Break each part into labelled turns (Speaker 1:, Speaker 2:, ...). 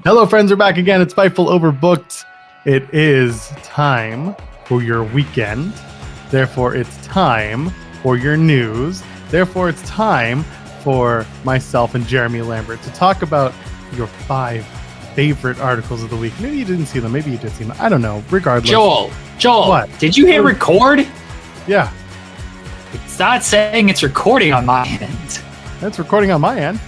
Speaker 1: Hello, friends. We're back again. It's Fightful Overbooked. It is time for your weekend. Therefore, it's time for your news. Therefore, it's time for myself and Jeremy Lambert to talk about your 5 favorite articles of the week. Maybe you didn't see them. Maybe you did see them. I don't know. Regardless.
Speaker 2: Joel,
Speaker 1: what?
Speaker 2: Did you hit record?
Speaker 1: Yeah.
Speaker 2: It's not saying it's recording on my end.
Speaker 1: That's recording on my end.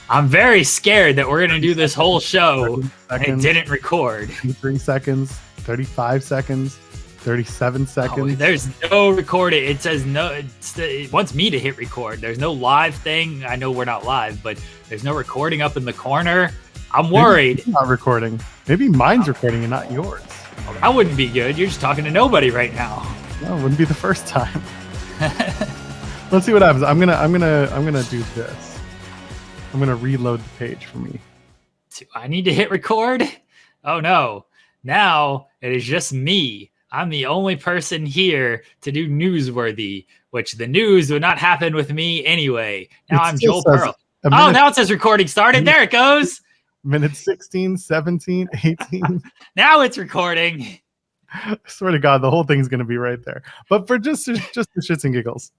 Speaker 2: I'm very scared that we're going to do this whole show and it didn't record.
Speaker 1: 3 seconds, 35 seconds, 37 seconds.
Speaker 2: Oh, there's no recording. It says no. It wants me to hit record. There's no live thing. I know we're not live, but there's no recording up in the corner. I'm worried.
Speaker 1: Maybe not recording. Maybe mine's recording and not yours.
Speaker 2: Well, that wouldn't be good. You're just talking to nobody right now.
Speaker 1: No, it wouldn't be the first time. Let's see what happens. I'm gonna do this. I'm gonna reload the page for me.
Speaker 2: Do I need to hit record? Oh no. Now it is just me. I'm the only person here to do Newsworthy, which the news would not happen with me anyway. Now I'm Joel Pearl. Oh, now it says recording started. There it goes.
Speaker 1: Minute 16, 17, 18.
Speaker 2: Now it's recording.
Speaker 1: I swear to God, the whole thing's going to be right there. But for just the shits and giggles.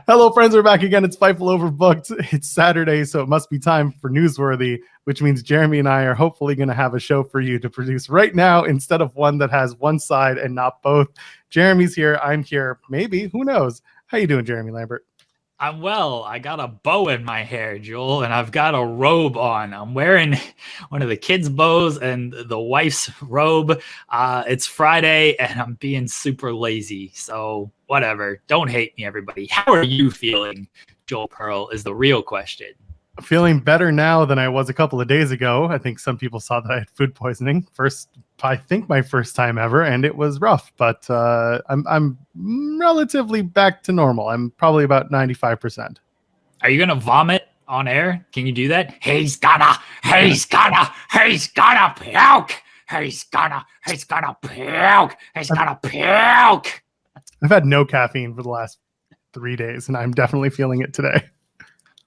Speaker 1: Hello, friends. We're back again. It's Fightful Overbooked. It's Saturday, so it must be time for Newsworthy, which means Jeremy and I are hopefully going to have a show for you to produce right now instead of one that has one side and not both. Jeremy's here. I'm here. Maybe. Who knows? How you doing, Jeremy Lambert?
Speaker 2: I'm well. I got a bow in my hair, Joel, and I've got a robe on. I'm wearing one of the kids' bows and the wife's robe. It's Friday, and I'm being super lazy. So whatever. Don't hate me, everybody. How are you feeling, Joel Pearl, is the real question.
Speaker 1: Feeling better now than I was a couple of days ago. I think some people saw that I had food poisoning. I think my first time ever, and it was rough, but I'm relatively back to normal. I'm probably about 95%.
Speaker 2: Are you gonna vomit on air? Can you do that? He's gonna puke. He's gonna puke.
Speaker 1: I've had no caffeine for the last 3 days, and I'm definitely feeling it today.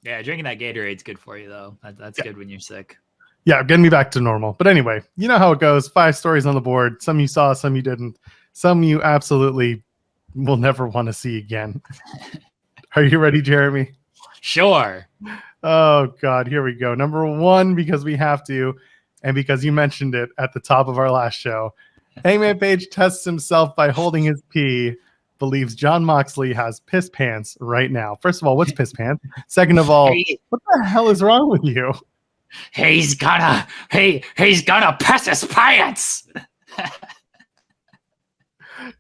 Speaker 2: Yeah, drinking that Gatorade's good for you, though. That's good when you're sick.
Speaker 1: Yeah, getting me back to normal. But anyway, you know how it goes. 5 stories on the board. Some you saw, some you didn't. Some you absolutely will never want to see again. Are you ready, Jeremy?
Speaker 2: Sure.
Speaker 1: Oh, God. Here we go. Number 1, because we have to, and because you mentioned it at the top of our last show. Hangman Page tests himself by holding his pee. Believes John Moxley has piss pants right now. First of all, what's piss pants? Second of all, what the hell is wrong with you?
Speaker 2: He's gonna piss his pants.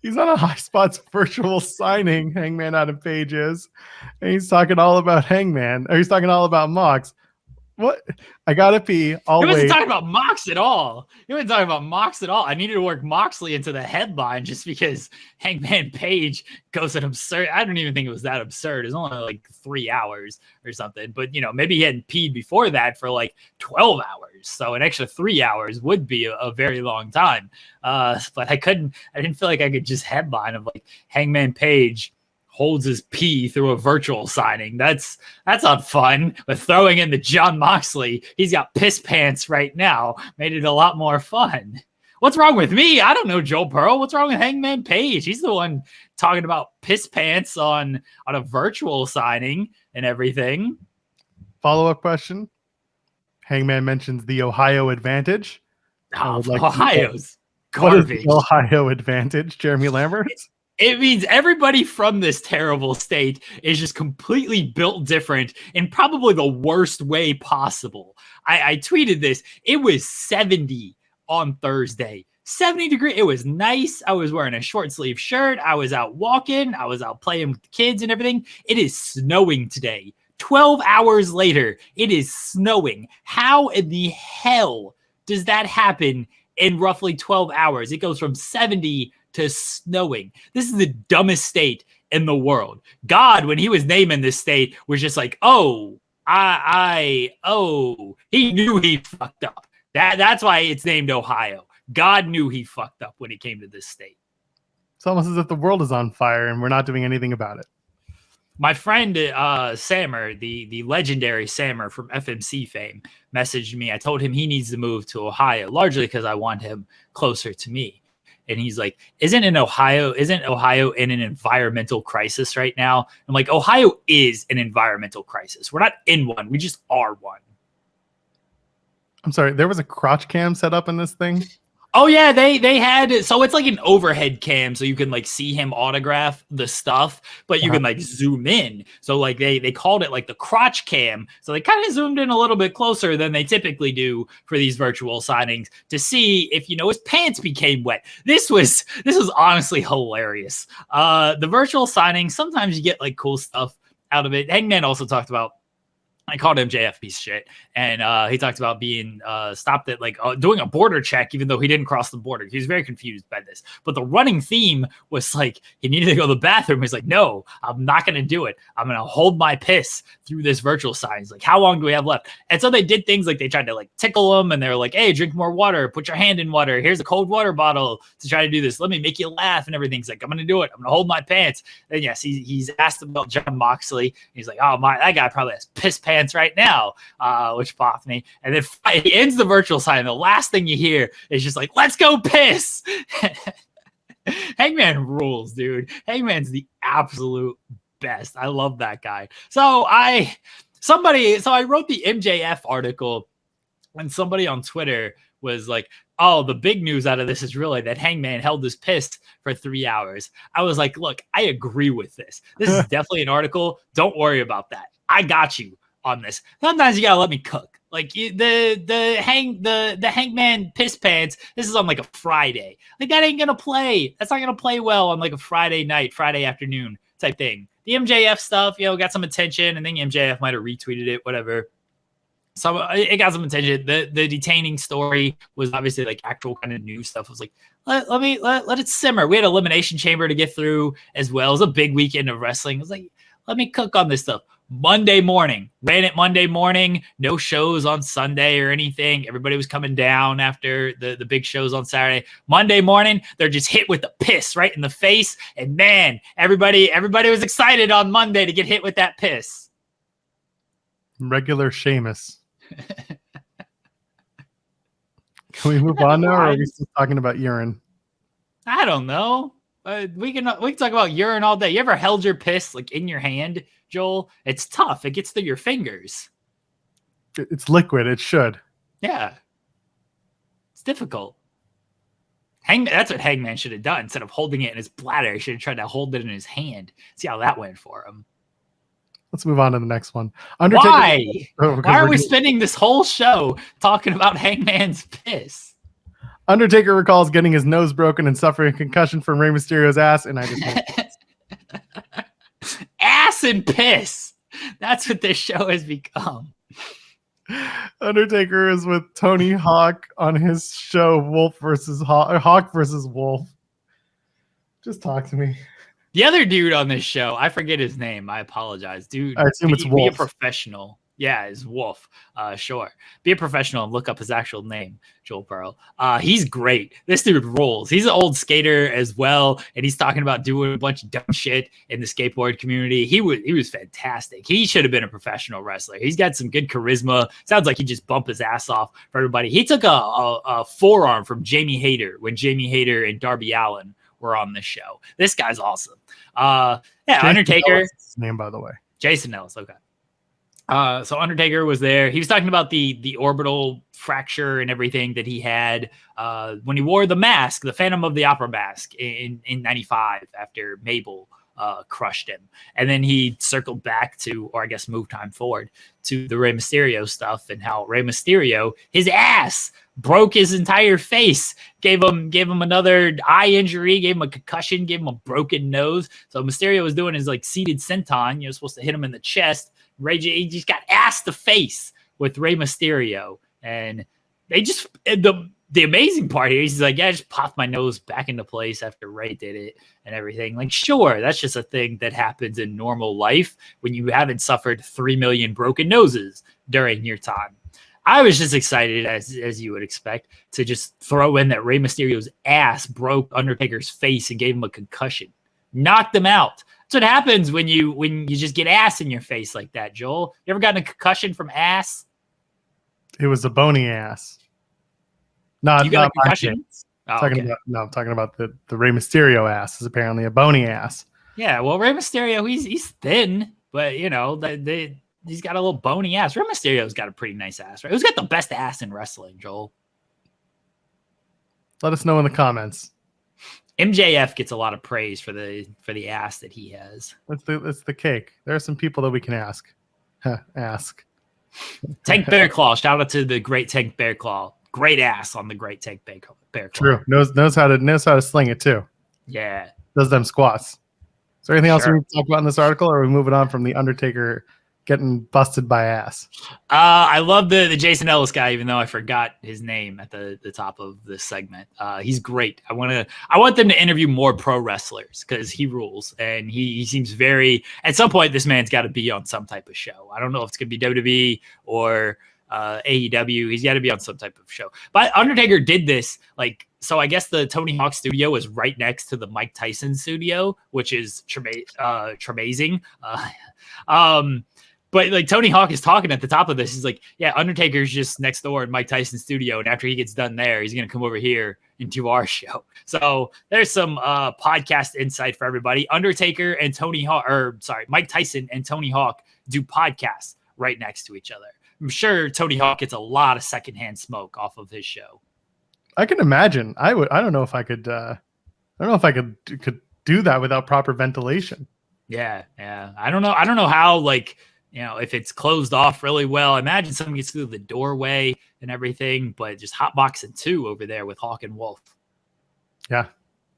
Speaker 1: He's on a High Spots virtual signing. Hangman Adam Page is, and he's talking all about Hangman, or he's talking all about Mox. What? I gotta pee. I'll wait.
Speaker 2: He wasn't talking about Mox at all. I needed to work Moxley into the headline just because Hangman Page goes an absurd. I don't even think it was that absurd. It was only like 3 hours or something. But, maybe he hadn't peed before that for like 12 hours. So an extra 3 hours would be a very long time. But I didn't feel like I could just headline of like Hangman Page holds his pee through a virtual signing. That's not fun. But throwing in the John Moxley, he's got piss pants right now, made it a lot more fun. What's wrong with me? I don't know, Joel Pearl. What's wrong with Hangman Page? He's the one talking about piss pants on a virtual signing and everything.
Speaker 1: Follow-up question. Hangman mentions the Ohio advantage.
Speaker 2: Ohio's garbage.
Speaker 1: What is the Ohio advantage, Jeremy Lambert?
Speaker 2: It means everybody from this terrible state is just completely built different in probably the worst way possible. I tweeted this. It was 70 on Thursday. 70 degrees. It was nice. I was wearing a short sleeve shirt. I was out walking. I was out playing with the kids and everything. It is snowing today. 12 hours later, it is snowing. How in the hell does that happen in roughly 12 hours? It goes from 70 to snowing. This is the dumbest state in the world. God, when he was naming this state, was just like, he knew he fucked up. That's why it's named Ohio. God knew he fucked up when it came to this state.
Speaker 1: It's almost as if the world is on fire and we're not doing anything about it.
Speaker 2: My friend Sammer, the legendary Sammer from FMC fame, messaged me. I told him he needs to move to Ohio, largely because I want him closer to me. And he's like, isn't Ohio in an environmental crisis right now? I'm like, Ohio is an environmental crisis. We're not in one. We just are one.
Speaker 1: I'm sorry. There was a crotch cam set up in this thing.
Speaker 2: Oh yeah, they had, so it's like an overhead cam, so you can like see him autograph the stuff, but you can like zoom in. So like they called it like the crotch cam. So they kind of zoomed in a little bit closer than they typically do for these virtual signings to see if his pants became wet. This was honestly hilarious. The virtual signing, sometimes you get like cool stuff out of it. Hangman also talked about, I called MJF piece of shit, and he talked about being stopped at doing a border check, even though he didn't cross the border. He was very confused by this. But the running theme was like he needed to go to the bathroom. He's like, no, I'm not going to do it. I'm going to hold my piss through this virtual sign. He's like, how long do we have left? And so they did things like they tried to like tickle him, and they're like, hey, drink more water. Put your hand in water. Here's a cold water bottle to try to do this. Let me make you laugh and everything. He's like, I'm going to do it. I'm going to hold my pants. And yes, he's asked about John Moxley. He's like, oh, that guy probably has piss pants right now, which popped me. And then he ends the virtual sign. The last thing you hear is just like, let's go piss. Hangman rules, dude. Hangman's the absolute best. I love that guy. So I wrote the MJF article, and somebody on Twitter was like, oh, the big news out of this is really that Hangman held his piss for 3 hours. I was like, look, I agree with this. This is definitely an article. Don't worry about that. I got you on this. Sometimes you gotta let me cook. Like the Hangman piss pants. This is on like a Friday. Like that ain't gonna play. That's not gonna play well on like a Friday night, Friday afternoon type thing. The MJF stuff, got some attention, and then MJF might have retweeted it, whatever. So it got some attention. The detaining story was obviously like actual kind of news stuff. It was like, let it simmer. We had Elimination Chamber to get through as well. It was a big weekend of wrestling. It was like, let me cook on this stuff. Monday morning, ran it Monday morning, no shows on Sunday or anything. Everybody was coming down after the big shows on Saturday. Monday morning, they're just hit with the piss right in the face. And man, everybody was excited on Monday to get hit with that piss.
Speaker 1: Regular Sheamus. Can we move on now, or are we still talking about urine?
Speaker 2: I don't know. We can talk about urine all day. You ever held your piss like in your hand, Joel? It's tough. It gets through your fingers.
Speaker 1: It's liquid. It should.
Speaker 2: Yeah. It's difficult. That's what Hangman should have done. Instead of holding it in his bladder, he should have tried to hold it in his hand. See how that went for him.
Speaker 1: Let's move on to the next one. Undertaker.
Speaker 2: Why? Why are we spending this whole show talking about Hangman's piss?
Speaker 1: Undertaker recalls getting his nose broken and suffering a concussion from Rey Mysterio's ass, and I just
Speaker 2: ass and piss. That's what this show has become.
Speaker 1: Undertaker is with Tony Hawk on his show Wolf versus Hawk versus Wolf. Just talk to me.
Speaker 2: The other dude on this show, I forget his name. I apologize, dude.
Speaker 1: I assume it's Wolf.
Speaker 2: Be a professional. Yeah, it's Wolf. Sure. Be a professional and look up his actual name, Joel Pearl. He's great. This dude rules. He's an old skater as well, and he's talking about doing a bunch of dumb shit in the skateboard community. He was fantastic. He should have been a professional wrestler. He's got some good charisma. Sounds like he just bumped his ass off for everybody. He took a forearm from Jamie Hayter when Jamie Hayter and Darby Allin were on this show. This guy's awesome. Yeah, Jason Undertaker.
Speaker 1: Ellis is his name, by the way.
Speaker 2: Jason Ellis. Okay. So Undertaker was there. He was talking about the orbital fracture and everything that he had when he wore the mask, the Phantom of the Opera mask in 95 after Mabel crushed him. And then he circled back to, or I guess moved time forward to the Rey Mysterio stuff and how Rey Mysterio, his ass broke his entire face, gave him another eye injury, gave him a concussion, gave him a broken nose. So Mysterio was doing his like seated senton. You're supposed to hit him in the chest. He just got ass to face with Rey Mysterio. And they just, the amazing part here, he's like, yeah, I just popped my nose back into place after Rey did it and everything. Like, sure, that's just a thing that happens in normal life when you haven't suffered 3 million broken noses during your time. I was just excited, as you would expect, to just throw in that Rey Mysterio's ass broke Undertaker's face and gave him a concussion. Knocked him out. That's what happens when you just get ass in your face like that, Joel. You ever gotten a concussion from ass?
Speaker 1: It was a bony ass. Not
Speaker 2: You got
Speaker 1: not
Speaker 2: a concussion? Oh,
Speaker 1: talking
Speaker 2: okay.
Speaker 1: about I'm talking about the Rey Mysterio ass is apparently a bony ass.
Speaker 2: Yeah, well, Rey Mysterio, he's thin, but you know, he's got a little bony ass. Rey Mysterio's got a pretty nice ass, right? Who's got the best ass in wrestling, Joel?
Speaker 1: Let us know in the comments.
Speaker 2: MJF gets a lot of praise for the ass that he has.
Speaker 1: It's the cake. There are some people that we can ask. Ask.
Speaker 2: Tank Bear Claw. Shout out to the great Tank Bear Claw. Great ass on the great Tank Bear Claw.
Speaker 1: True. Knows how to sling it too.
Speaker 2: Yeah.
Speaker 1: Does them squats. Is there anything else we
Speaker 2: Sure.
Speaker 1: need to talk about in this article, or are we moving on from the Undertaker getting busted by ass?
Speaker 2: I love the Jason Ellis guy, even though I forgot his name at the top of this segment. He's great. I want them to interview more pro wrestlers because he rules, and he seems very. At some point, this man's got to be on some type of show. I don't know if it's gonna be WWE or AEW. He's got to be on some type of show. But Undertaker did this like. So I guess the Tony Hawk studio is right next to the Mike Tyson studio, which is amazing. But like Tony Hawk is talking at the top of this. He's like, yeah, Undertaker's just next door in Mike Tyson's studio. And after he gets done there, he's going to come over here and do our show. So there's some podcast insight for everybody. Undertaker and Mike Tyson and Tony Hawk do podcasts right next to each other. I'm sure Tony Hawk gets a lot of secondhand smoke off of his show.
Speaker 1: I can imagine. I don't know if I could. I don't know if I could do that without proper ventilation.
Speaker 2: Yeah. I don't know how, like, you know, if it's closed off really well. I imagine someone gets through the doorway and everything, but just hotboxing two over there with Hawk and Wolf.
Speaker 1: Yeah,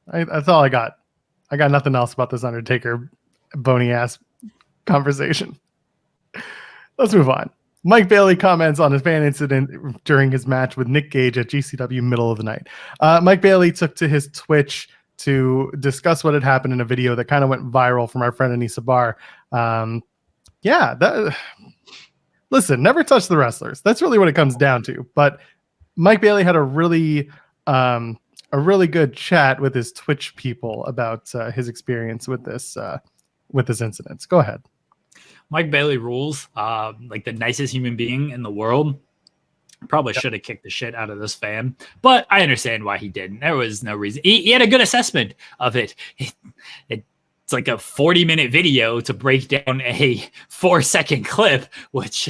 Speaker 1: that's all I got. I got nothing else about this Undertaker bony ass conversation. Let's move on. Mike Bailey comments on his fan incident during his match with Nick Gage at GCW middle of the night. Mike Bailey took to his Twitch to discuss what had happened in a video that kind of went viral from our friend Anissa Barr. Listen, never touch the wrestlers. That's really what it comes down to. But Mike Bailey had a really good chat with his Twitch people about his experience with this incident. Go ahead.
Speaker 2: Mike Bailey rules, like the nicest human being in the world. Probably should have kicked the shit out of this fan, but I understand why he didn't. There was no reason. He had a good assessment of it. It's like a 40-minute video to break down a 4-second clip, which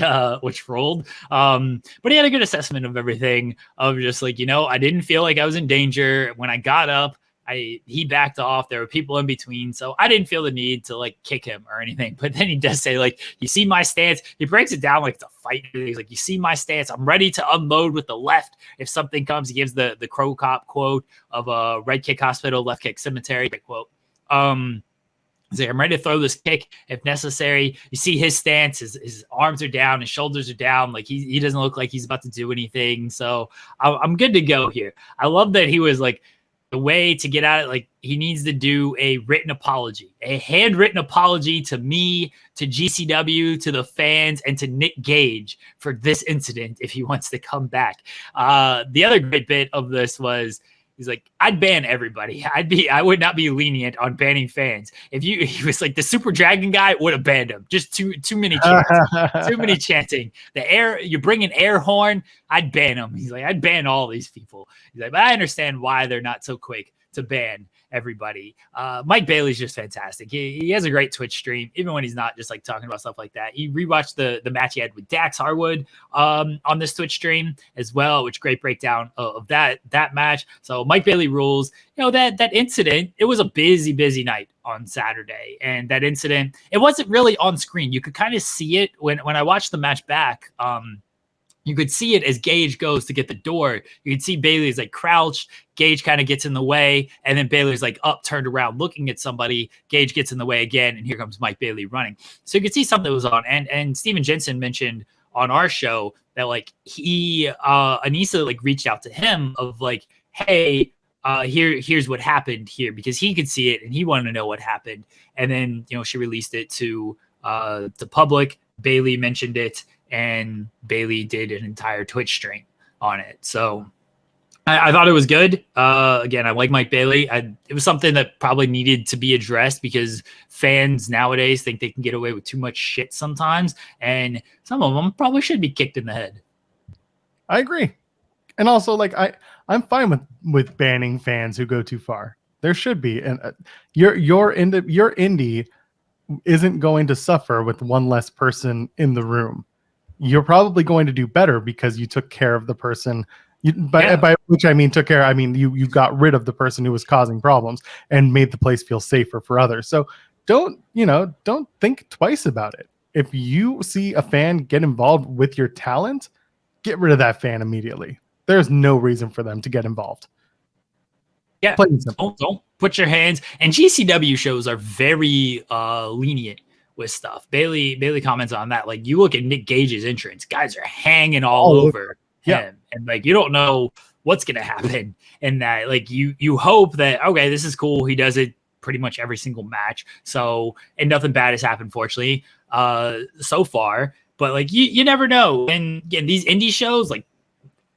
Speaker 2: rolled. But he had a good assessment of everything, of just like, you know, I didn't feel like I was in danger. When I got up, he backed off. There were people in between, so I didn't feel the need to like kick him or anything. But then he does say, like, you see my stance. He breaks it down like it's a fight. He's like, you see my stance. I'm ready to unload with the left if something comes. He gives the Crow Cop quote of a right kick hospital, left kick cemetery quote. He's like, I'm ready to throw this kick if necessary. You see his stance. His arms are down. His shoulders are down. Like he doesn't look like he's about to do anything. So I'm good to go here. I love that he was like, the way to get out of it, like he needs to do a written apology, a handwritten apology to me, to GCW, to the fans, and to Nick Gage for this incident if he wants to come back. The other great bit of this was, he's like, I'd ban everybody. I would not be lenient on banning fans. He was like, the Super Dragon guy would have banned him. Just too many chanting. Too many chanting. You're bringing air horn. I'd ban him. He's like, I'd ban all these people. He's like, but I understand why they're not so quick to ban everybody. Mike Bailey's just fantastic. He has a great Twitch stream, even when he's not just like talking about stuff like that. He rewatched the match he had with Dax Harwood on this Twitch stream as well, which great breakdown of that match. So Mike Bailey rules. You know, that incident, it was a busy night on Saturday, and that incident, it wasn't really on screen. You could kind of see it when I watched the match back. You could see it as Gage goes to get the door. You could see Bailey's like crouched. Gage kind of gets in the way, and then Bailey's like up, turned around, looking at somebody. Gage gets in the way again, and here comes Mike Bailey running. So you could see something was on. And Steven Jensen mentioned on our show that like Anissa like reached out to him of like, hey, here's what happened here, because he could see it and he wanted to know what happened. And then, you know, she released it to the public. Bailey mentioned it, and Bailey did an entire Twitch stream on it. So I thought it was good. Again, I like Mike Bailey. It was something that probably needed to be addressed because fans nowadays think they can get away with too much shit sometimes, and some of them probably should be kicked in the head.
Speaker 1: I agree. And also, like, I'm fine with banning fans who go too far. There should be, and your indie isn't going to suffer with one less person in the room. You're probably going to do better because you took care of the person. By which I mean took care. I mean you got rid of the person who was causing problems and made the place feel safer for others. So don't think twice about it. If you see a fan get involved with your talent, get rid of that fan immediately. There's no reason for them to get involved.
Speaker 2: Yeah, don't put your hands. And GCW shows are very lenient with stuff. Bailey comments on that. Like, you look at Nick Gage's entrance, guys are hanging all over him, and like, you don't know what's gonna happen. And that, like, you hope that, okay, this is cool. He does it pretty much every single match. So, and nothing bad has happened, fortunately, so far. But like, you never know. And again, these indie shows, like,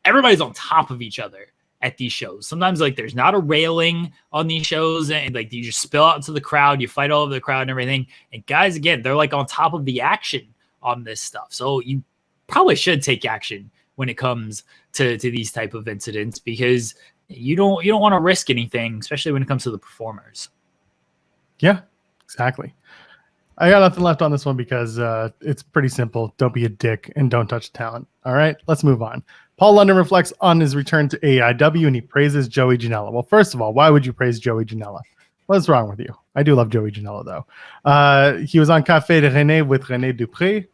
Speaker 2: everybody's on top of each other at these shows. Sometimes, like, there's not a railing on these shows, and like, you just spill out into the crowd, you fight all over the crowd and everything. And guys, again, they're like on top of the action on this stuff. So you probably should take action when it comes to these type of incidents, because you don't want to risk anything, especially when it comes to the performers.
Speaker 1: Yeah, exactly. I got nothing left on this one because it's pretty simple. Don't be a dick and don't touch talent. All right, let's move on. Paul London reflects on his return to AEW and he praises Joey Janela. Well, first of all, why would you praise Joey Janela? What's wrong with you? I do love Joey Janela, though. He was on Café de René with René Dupré.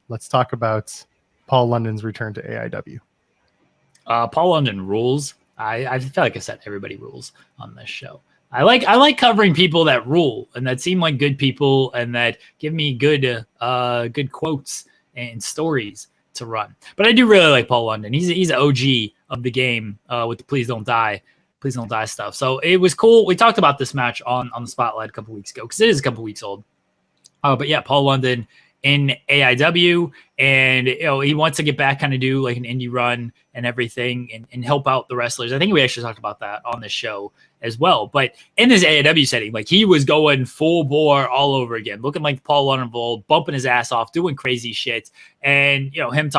Speaker 1: Let's talk about Paul London's return to AEW.
Speaker 2: Paul London rules. I feel like I said everybody rules on this show. I like covering people that rule and that seem like good people and that give me good quotes and stories to run. But I do really like Paul London. He's an OG of the game with the Please Don't Die stuff. So it was cool. We talked about this match on the Spotlight a couple weeks ago because it is a couple weeks old. But yeah, Paul London in AIW, and he wants to get back, kind of do like an indie run and everything, and help out the wrestlers. I think we actually talked about that on this show as well. But in this AIW setting, like, he was going full bore all over again, looking like Paul London of old, bumping his ass off, doing crazy shit, and him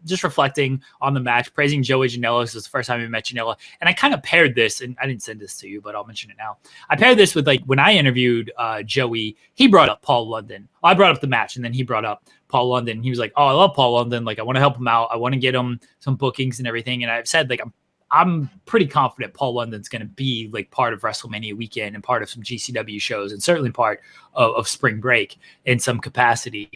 Speaker 2: just reflecting on the match, praising Joey Janela. This was the first time we met Janela. And I kind of paired this, and I didn't send this to you, but I'll mention it now. I paired this with, like, when I interviewed Joey, he brought up Paul London. I brought up the match, and then he brought up Paul London. He was like, oh, I love Paul London. Like, I want to help him out. I want to get him some bookings and everything. And I've said, like, I'm pretty confident Paul London's going to be, like, part of WrestleMania weekend and part of some GCW shows, and certainly part of Spring Break in some capacity.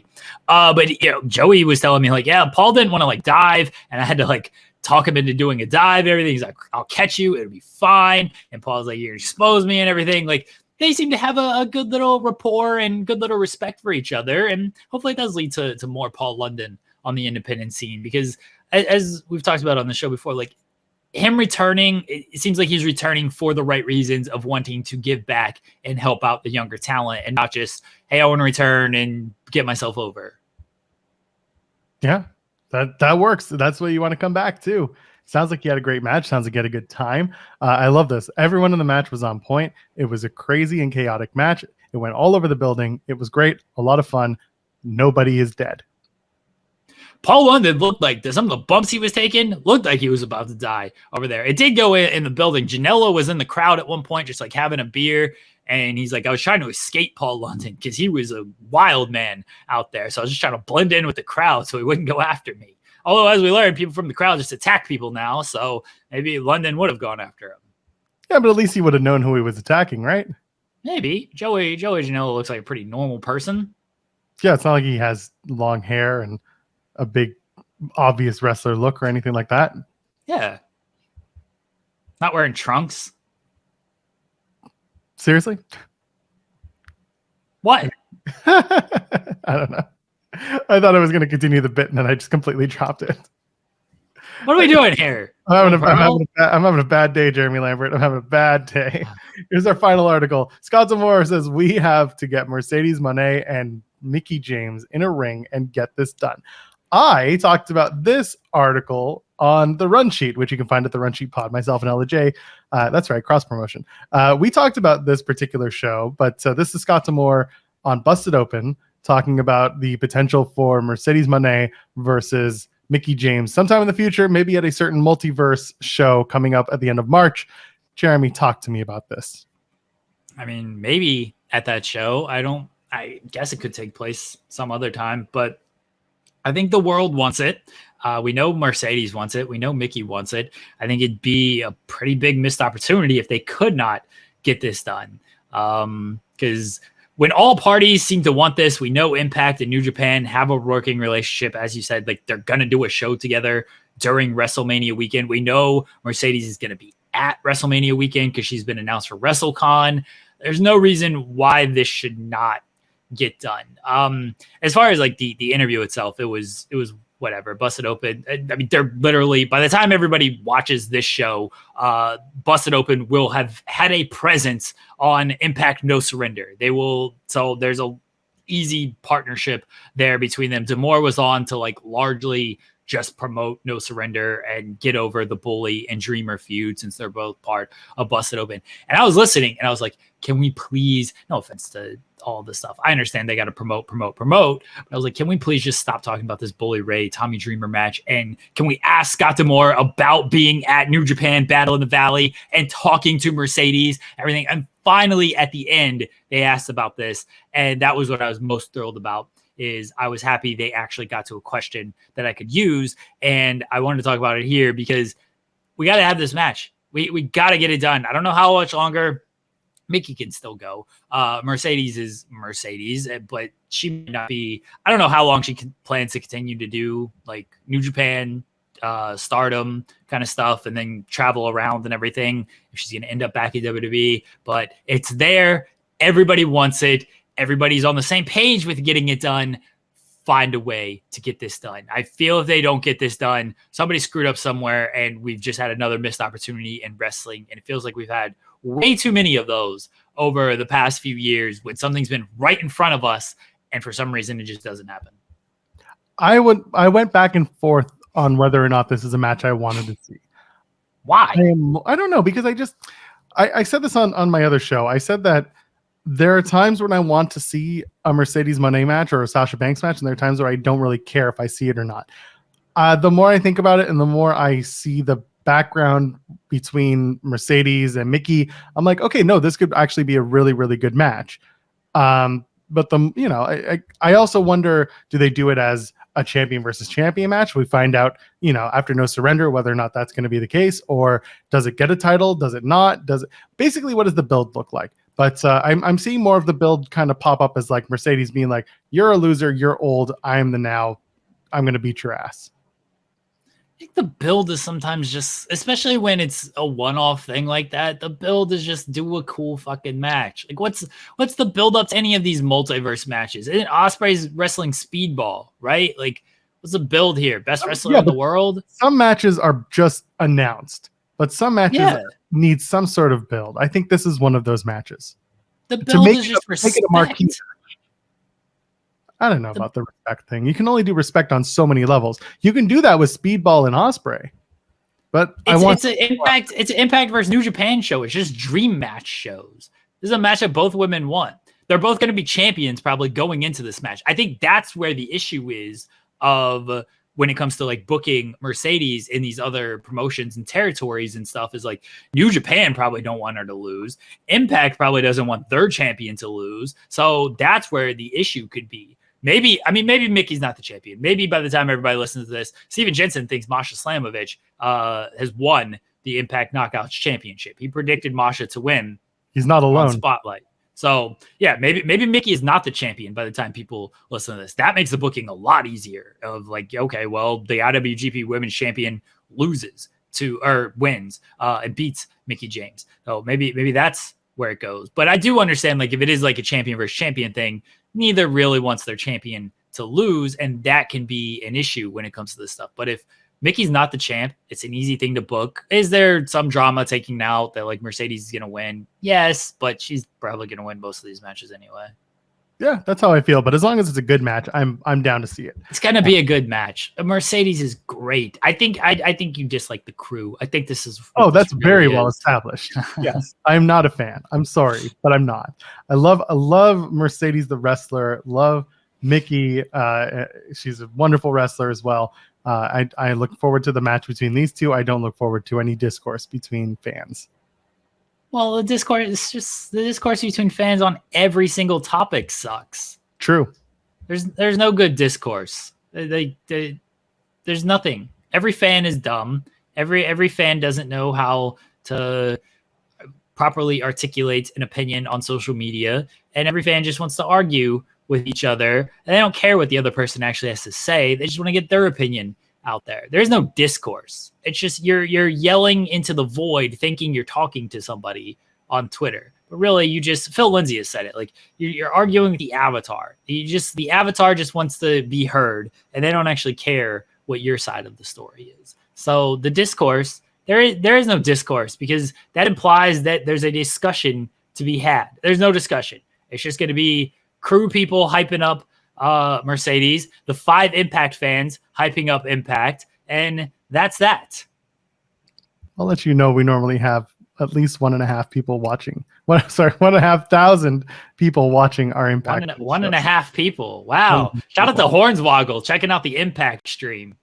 Speaker 2: But Joey was telling me, like, yeah, Paul didn't want to, like, dive, and I had to, like, talk him into doing a dive and everything. He's like, I'll catch you, it'll be fine. And Paul's like, you're gonna expose me and everything. Like, they seem to have a good little rapport and good little respect for each other, and hopefully it does lead to more Paul London on the independent scene, because as we've talked about on the show before, like, him returning, it seems like he's returning for the right reasons of wanting to give back and help out the younger talent, and not just, hey, I want to return and get myself over.
Speaker 1: Yeah, that works. That's what you want to come back to. Sounds like you had a great match. Sounds like you had a good time. I love this. Everyone in the match was on point. It was a crazy and chaotic match. It went all over the building. It was great. A lot of fun. Nobody is dead.
Speaker 2: Paul London looked like some of the bumps he was taking looked like he was about to die over there. It did go in the building. Janela was in the crowd at one point, just like having a beer. And he's like, I was trying to escape Paul London because he was a wild man out there. So I was just trying to blend in with the crowd so he wouldn't go after me. Although, as we learned, people from the crowd just attack people now. So maybe London would have gone after him. Yeah,
Speaker 1: but at least he would have known who he was attacking, right?
Speaker 2: Maybe. Joey Janela looks like a pretty normal person.
Speaker 1: Yeah, it's not like he has long hair and a big, obvious wrestler look or anything like that.
Speaker 2: Yeah. Not wearing trunks.
Speaker 1: Seriously?
Speaker 2: What?
Speaker 1: I don't know. I thought I was going to continue the bit, and then I just completely dropped it.
Speaker 2: What are we doing here?
Speaker 1: I'm having a bad day, Jeremy Lambert. I'm having a bad day. Here's our final article. Scott Zamora says, we have to get Mercedes Monet and Mickie James in a ring and get this done. I talked about this article on the Run Sheet, which you can find at the Run Sheet Pod, myself and LJ. That's right, cross promotion. We talked about this particular show, but this is Scott D'Amore on Busted Open, talking about the potential for Mercedes Monet versus Mickie James sometime in the future, maybe at a certain multiverse show coming up at the end of March. Jeremy, talk to me about this.
Speaker 2: I mean, maybe at that show. I guess it could take place some other time, but I think the world wants it. We know Mercedes wants it. We know Mickie wants it. I think it'd be a pretty big missed opportunity if they could not get this done. Because when all parties seem to want this, we know Impact and New Japan have a working relationship. As you said, like they're going to do a show together during WrestleMania weekend. We know Mercedes is going to be at WrestleMania weekend because she's been announced for WrestleCon. There's no reason why this should not get done. As far as like the interview itself, it was whatever, Busted Open. I mean, they're literally, by the time everybody watches this show, Busted Open will have had a presence on Impact No Surrender. They will, so there's a easy partnership there between them. D'Amore was on to like largely just promote No Surrender and get over the Bully and Dreamer feud, since they're both part of Busted Open. And I was listening and I was like, can we please, no offense to all this stuff, I understand they got to promote. But I was like, can we please just stop talking about this Bully Ray, Tommy Dreamer match? And can we ask Scott D'Amore about being at New Japan Battle in the Valley and talking to Mercedes, everything? And finally, at the end, they asked about this. And that was what I was most thrilled about. Is I was happy they actually got to a question that I could use, and I wanted to talk about it here because we got to have this match. We got to get it done. I don't know how much longer Mickie can still go. Mercedes is Mercedes, but she may not be. I don't know how long she plans to continue to do like New Japan, Stardom kind of stuff, and then travel around and everything. If she's going to end up back in WWE, but it's there. Everybody wants it. Everybody's on the same page with getting it done. Find a way to get this done. I feel if they don't get this done, somebody screwed up somewhere, and we've just had another missed opportunity in wrestling. And it feels like we've had way too many of those over the past few years when something's been right in front of us, and for some reason it just doesn't happen.
Speaker 1: I went back and forth on whether or not this is a match I wanted to see.
Speaker 2: Why?
Speaker 1: I don't know, because I said this on my other show. I said that there are times when I want to see a Mercedes Monet match or a Sasha Banks match, and there are times where I don't really care if I see it or not. The more I think about it and the more I see the background between Mercedes and Mickie, I'm like, okay, no, this could actually be a really, really good match. But I also wonder, do they do it as a champion versus champion match? We find out, after No Surrender, whether or not that's going to be the case, or does it get a title? Does it not? Basically, what does the build look like? But I'm seeing more of the build kind of pop up as like Mercedes being like, you're a loser, you're old, I'm the now, I'm going to beat your ass.
Speaker 2: I think the build is sometimes just, especially when it's a one-off thing like that, the build is just do a cool fucking match. Like what's the build up to any of these multiverse matches? Isn't Ospreay's wrestling speedball, right? Like what's the build here? Best wrestler in the world?
Speaker 1: Some matches are just announced, but some matches need some sort of build. I think this is one of those matches.
Speaker 2: The build is just respect.
Speaker 1: I don't know about the respect thing. You can only do respect on so many levels. You can do that with Speedball and Ospreay, but
Speaker 2: it's an Impact versus New Japan show. It's just dream match shows. This is a match that both women want. They're both going to be champions probably going into this match. I think that's where the issue is of when it comes to like booking Mercedes in these other promotions and territories and stuff, is like New Japan probably don't want her to lose. Impact probably doesn't want their champion to lose. So that's where the issue could be. Maybe Mickie's not the champion. Maybe by the time everybody listens to this, Steven Jensen thinks Masha Slamovich has won the Impact Knockouts Championship. He predicted Masha to win.
Speaker 1: He's not alone.
Speaker 2: Spotlight. So yeah, maybe Mickie is not the champion by the time people listen to this. That makes the booking a lot easier. Of like, okay, well, the IWGP Women's Champion wins and beats Mickie James. So maybe that's where it goes. But I do understand, like, if it is like a champion versus champion thing, neither really wants their champion to lose, and that can be an issue when it comes to this stuff. But if Mickey's not the champ, it's an easy thing to book. Is there some drama taking out that like Mercedes is going to win? Yes, but she's probably going to win most of these matches anyway.
Speaker 1: Yeah, that's how I feel. But as long as it's a good match, I'm down to see it.
Speaker 2: It's gonna be a good match. Mercedes is great. I think you dislike the crew. I think this is.
Speaker 1: Oh, that's
Speaker 2: really
Speaker 1: very well established. Yes, I'm not a fan. I'm sorry, but I'm not. I love Mercedes the wrestler. Love Mickie. She's a wonderful wrestler as well. I look forward to the match between these two. I don't look forward to any discourse between fans.
Speaker 2: Well, the discourse between fans on every single topic sucks.
Speaker 1: True.
Speaker 2: There's no good discourse. There's nothing. Every fan is dumb. Every fan doesn't know how to properly articulate an opinion on social media, and every fan just wants to argue with each other, and they don't care what the other person actually has to say. They just want to get their opinion out there. There's no discourse. It's just you're yelling into the void thinking you're talking to somebody on Twitter. But really, Phil Lindsay has said it. Like you're arguing with the avatar. The avatar just wants to be heard, and they don't actually care what your side of the story is. So the discourse, there is no discourse, because that implies that there's a discussion to be had. There's no discussion. It's just going to be crew people hyping up Mercedes, the 5 Impact fans hyping up Impact, and that's that.
Speaker 1: I'll let you know we normally have at least 1.5 people watching. 1,500 people watching our Impact.
Speaker 2: 1.5 people. Wow. Shout out to Hornswoggle checking out the Impact stream.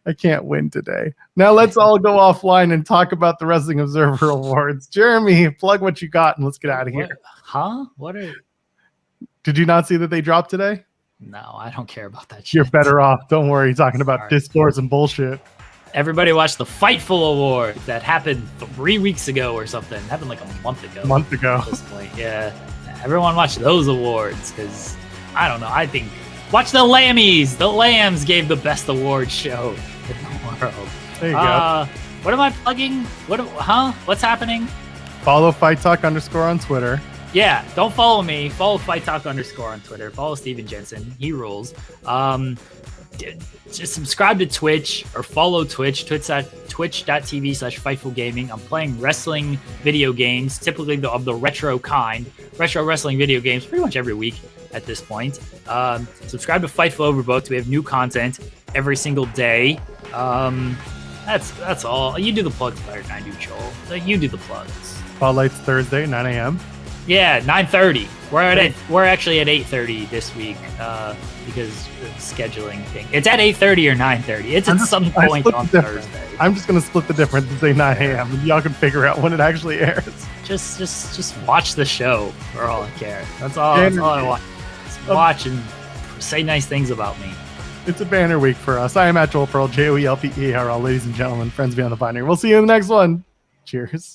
Speaker 1: I can't win today. Now let's all go offline and talk about the Wrestling Observer Awards. Jeremy, plug what you got and let's get out of here.
Speaker 2: Huh? What are...
Speaker 1: Did you not see that they dropped today?
Speaker 2: No, I don't care about that shit.
Speaker 1: You're better off. Don't worry. Talking about discourse and bullshit.
Speaker 2: Everybody watched the Fightful Award that happened 3 weeks ago or something. It happened like a month ago. At this point, yeah. Everyone watched those awards because, I don't know, I think... Watch the Lammies! The Lambs gave the best award show in the world.
Speaker 1: There you go.
Speaker 2: What am I plugging? What's happening?
Speaker 1: Follow Fight Talk _ on Twitter.
Speaker 2: Yeah, don't follow me. Follow Fight Talk _ on Twitter. Follow Steven Jensen. He rules. Just subscribe to Twitch or follow Twitch, twitch.tv/Fightful Gaming. I'm playing wrestling video games, typically of the retro kind, retro wrestling video games pretty much every week at this point. Subscribe to Fightful Overbooked. We have new content every single day. That's all. You do the plugs better than I do, Joel. You do the plugs.
Speaker 1: Spotlight's Thursday, 9 a.m.
Speaker 2: Yeah, 9:30. We're actually at 8:30 this week because of scheduling thing. It's at 8:30 or 9:30. It's at some point on Thursday.
Speaker 1: I'm just gonna split the difference and say 9 a.m. and y'all can figure out when it actually airs.
Speaker 2: Just watch the show for all I care. That's all I want. Just watch and say nice things about me.
Speaker 1: It's a banner week for us. I am at Joel Pearl, JOELPEARL, ladies and gentlemen, friends beyond the binary. We'll see you in the next one. Cheers.